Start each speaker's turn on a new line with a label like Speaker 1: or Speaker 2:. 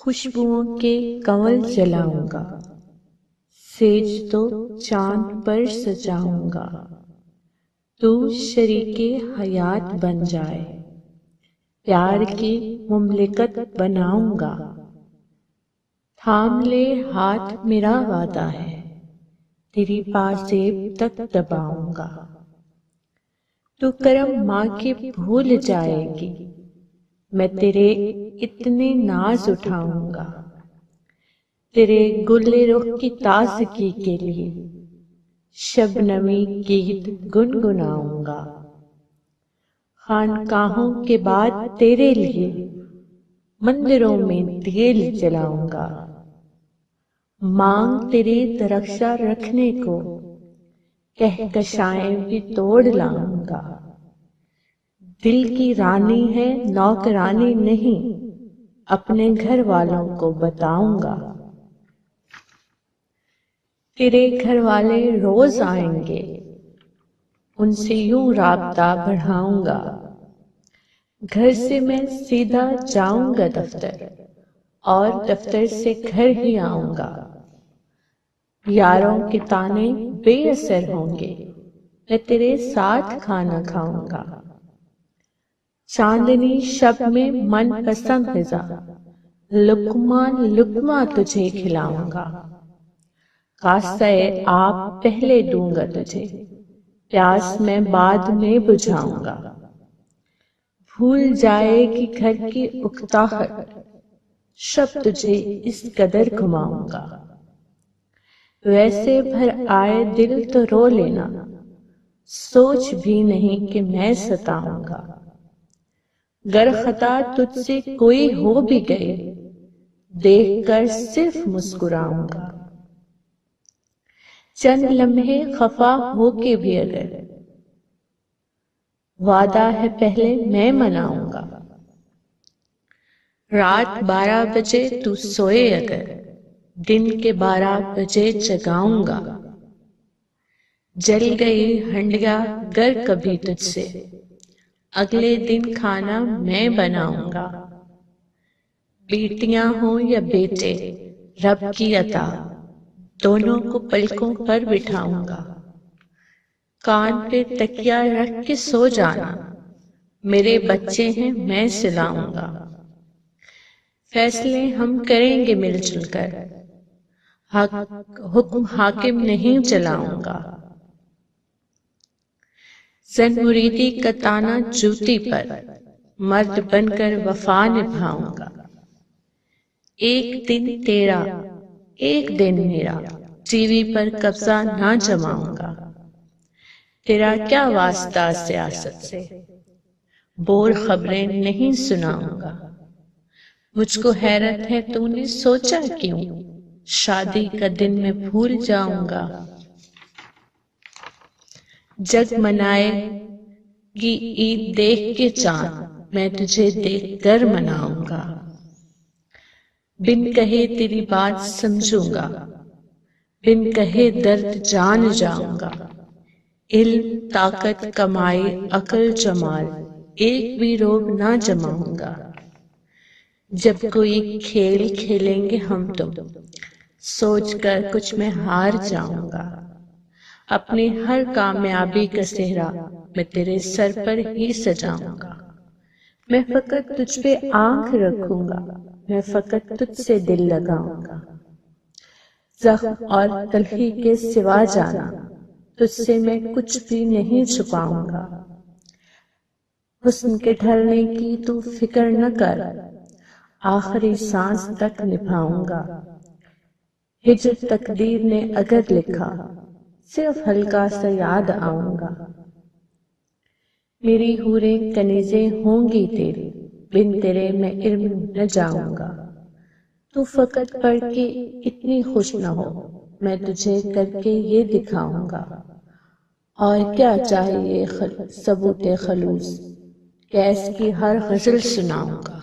Speaker 1: خوشبوؤں کے کنول جلاؤں گا، سیج تو چاند پر سجاؤں گا، تو شریک حیات بن جائے، پیار کی مملکت بناؤں گا۔ تھام لے ہاتھ میرا وعدہ ہے، تیری پاسیب تک دباؤں گا۔ تو کرم ماں کے بھول جائے گی، میں تیرے اتنے ناز اٹھاؤں گا۔ تیرے گل رخ کی تازگی کے لیے شبنمی گیت گنگناؤں گا۔ خانقاہوں کے بعد تیرے لیے مندروں میں تیل جلاؤں گا۔ مانگ تیرے درخشاں رکھنے کو کہکشائیں بھی توڑ لاؤں گا۔ دل کی رانی ہے نوکرانی نہیں، اپنے گھر والوں کو بتاؤں گا۔ تیرے گھر والے روز آئیں گے، ان سے یوں رابطہ بڑھاؤں گا۔ گھر سے میں سیدھا جاؤں گا دفتر، اور دفتر سے گھر ہی آؤں گا۔ یاروں کے طعنے بے اثر ہوں گے، میں تیرے ساتھ کھانا کھاؤں گا۔ چاندنی شب میں من پسند غذا لقمہ لقمہ تجھے کھلاؤں گا۔ کاسہ آب پہلے دوں گا تجھے، پیاس میں بعد میں بجھاؤں گا۔ بھول جائے گی گھر کی اکتاہٹ، شب تجھے اس قدر گھماؤں گا۔ ویسے بھر آئے دل تو رو لینا، سوچ بھی نہیں کہ میں ستاؤں گا۔ گر خطا تجھ سے کوئی ہو بھی گئی، دیکھ کر صرف مسکراؤں گا۔ چند لمحے خفا ہو کے بھی اگر وعدہ ہے پہلے میں مناؤں گا۔ رات 12 بجے تو سوئے اگر، دن کے 12 بجے جگاؤں گا۔ جل گئی ہنڈیا گر کبھی تجھ سے، اگلے دن کھانا میں بناؤں گا۔ بیٹیاں ہوں یا بیٹے رب کی عطا، دونوں کو پلکوں پر بٹھاؤں گا۔ کان پہ تکیہ رکھ کے سو جانا، میرے بچے ہیں میں سلاؤں گا۔ فیصلے ہم کریں گے مل جل کر، حکم حاکم نہیں چلاؤں گا۔ زن مریدی کا تانا جوتی پر، مرد بن کر وفا نبھاؤں گا۔ ایک دن تیرا ایک دن میرا، ٹی وی پر قبضہ نہ جماؤں گا۔ تیرا کیا واسطہ سیاست سے، بور خبریں نہیں سناؤں گا۔ مجھ کو حیرت ہے تو نے سوچا کیوں، شادی کا دن میں بھول جاؤں گا۔ جگ منائے گی عید دیکھ کے چاند، میں تجھے دیکھ کر مناؤں گا۔ بن کہے تیری بات سمجھوں گا، بن کہے درد جان جاؤں گا۔ علم طاقت کمائی عقل جمال، ایک بھی روب نہ جماؤں گا۔ جب کوئی کھیل کھیلیں گے ہم تم، سوچ کر کچھ میں ہار جاؤں گا۔ اپنی ہر کامیابی کا سہرا میں تیرے سر پر ہی سجاؤں گا۔ میں فقط تجھ پہ آنکھ رکھوں گا، میں فقط تجھ سے دل لگاؤں گا۔ زخم اور تلخی کے سوا جانا، تجھ سے میں کچھ بھی نہیں چھپاؤں گا۔ حسن کے ڈھلنے کی تو فکر نہ کر، آخری سانس تک نبھاؤں گا۔ ہجر تقدیر نے اگر لکھا، صرف ہلکا سا یاد آؤں گا۔ میری حوریں کنیزیں ہوں گی تیری، بن تیرے میں علم نہ جاؤں گا۔ تو فقط پڑھ کے اتنی خوش نہ ہو، میں تجھے کر کے یہ دکھاؤں گا۔ اور کیا چاہیے ثبوت خلوص، کیس کی ہر غزل سناؤں گا۔